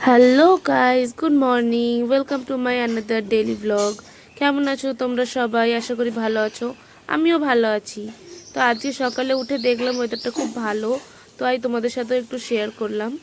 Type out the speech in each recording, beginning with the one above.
Hello guys, good morning. Welcome to my another daily blog. কেমন আছো তোমরা সবাই? আশা করি ভালো আছো। আমিও ভালো আছি। তো আজকে সকালে উঠে দেখলাম ওয়েদারটা খুব ভালো, তো তোমাদের সাথে একটু শেয়ার করলাম।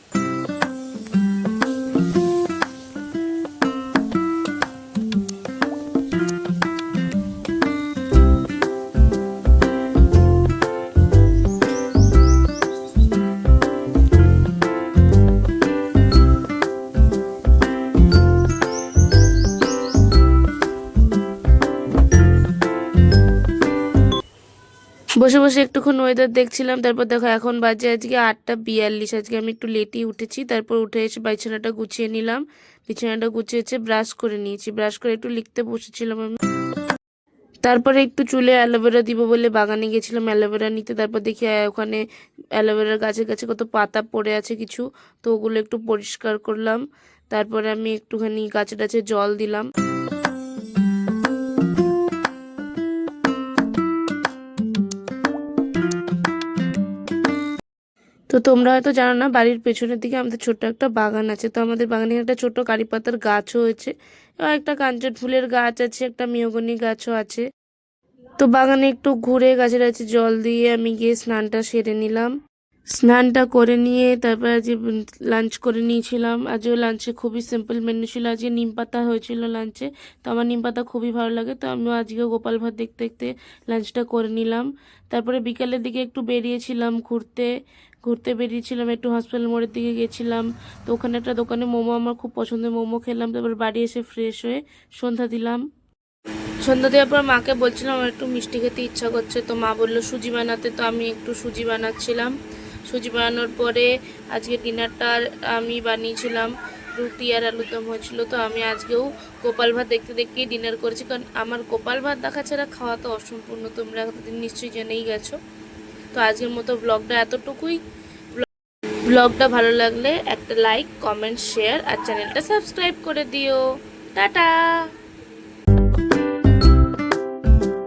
বসে বসে একটুক্ষণ ওয়েদার দেখছিলাম। তারপর দেখো এখন বাজে আজকে 8:42। আজকে আমি একটু লেটই উঠেছি। তারপর উঠে এসে বিছানাটা গুছিয়ে নিলাম। বিছানাটা গুছিয়েছে, ব্রাশ করে নিয়েছি। ব্রাশ করে একটু লিখতে বসেছিলাম আমি। তারপরে একটু চুলে অ্যালোভেরা দিব বলে বাগানে গেছিলাম অ্যালোভেরা নিতে। তারপর দেখি ওখানে অ্যালোভেরার গাছে গাছে কত পাতা পড়ে আছে কিছু, তো ওগুলো একটু পরিষ্কার করলাম। তারপরে আমি একটুখানি গাছে টাছে জল দিলাম। তো তোমরা হয়তো জানো না, বাড়ির পেছনের দিকে আমাদের ছোট্ট একটা বাগান আছে। তো আমাদের বাগানে একটা ছোট কারি পাতার গাছও হয়েছে, এবং একটা কাঞ্চন ফুলের গাছ আছে, একটা মেহগনি গাছও আছে। তো বাগানে একটু ঘুরে গাছে গাছে জল দিয়ে আমি গিয়ে স্নানটা সেরে নিলাম। স্নানটা করে নিয়ে তারপর আজকে লাঞ্চ করে নিয়েছিলাম। আজও লাঞ্চে খুবই সিম্পল মেনু ছিল। আজকে নিম পাতা হয়েছিল লাঞ্চে। তো আমার নিম পাতা খুবই ভালো লাগে, তো আমিও আজকে গোপাল ভাঁড় দেখতে দেখতে লাঞ্চটা করে নিলাম। তারপরে বিকালের দিকে একটু বেরিয়েছিলাম ঘুরতে। ঘুরতে বেরিয়েছিলাম, একটু হসপিটাল মোড়ের দিকে গেছিলাম। তো ওখানে একটা দোকানে মোমো, আমার খুব পছন্দের মোমো খেলাম। তারপর বাড়ি এসে ফ্রেশ হয়ে সন্ধ্যা দিলাম। সন্ধ্যা দেওয়ার পর মাকে বলছিলাম আমার একটু মিষ্টি খেতে ইচ্ছা করছে, তো মা বললো সুজি বানাতে। তো আমি একটু সুজি বানাচ্ছিলাম। সুজি বানানোর পরে আজকে ডিনারটা আমি বানিয়েছিলাম, রুটি আর আলুর দম হয়েছিল। তো আমি আজকেও গোপাল ভাত দেখতে দেখতেই ডিনার করেছি, কারণ আমার গোপাল ভাত দেখা ছাড়া খাওয়া তো অসম্পূর্ণ, তোমরা এতদিন নিশ্চয়ই জেনেই গেছো। তো আজকের মতো ব্লগটা এতটুকুই। ব্লগটা ভালো লাগলে একটা লাইক, কমেন্ট, শেয়ার আর চ্যানেলটা সাবস্ক্রাইব করে দিও। টাটা।